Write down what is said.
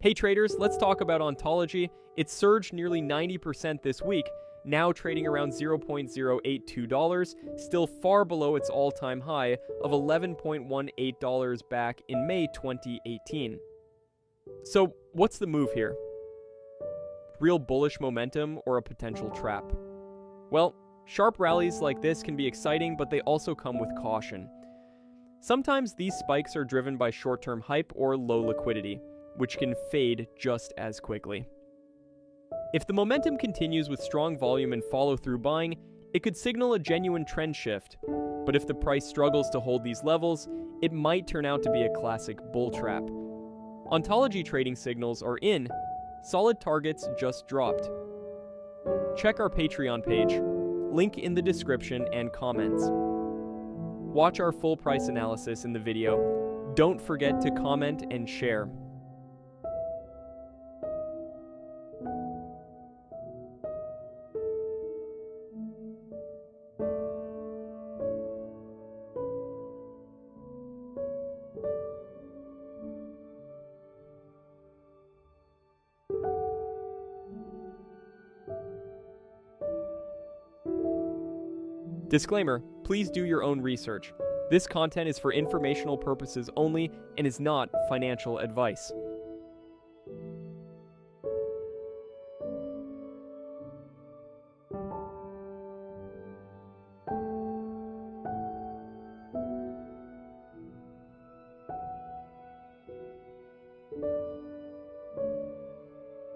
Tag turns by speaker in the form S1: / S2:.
S1: Hey traders, let's talk about Ontology. It surged nearly 90% this week, now trading around $0.082, still far below its all-time high of $11.18 back in May 2018. So, what's the move here? Real bullish momentum or a potential trap? Well, sharp rallies like this can be exciting, but they also come with caution. Sometimes these spikes are driven by short-term hype or low liquidity, which can fade just as quickly. If the momentum continues with strong volume and follow-through buying, it could signal a genuine trend shift. But if the price struggles to hold these levels, it might turn out to be a classic bull trap. Ontology trading signals are in, solid targets just dropped. Check our Patreon page, link in the description and comments. Watch our full price analysis in the video. Don't forget to comment and share. Disclaimer, please do your own research. This content is for informational purposes only and is not financial advice.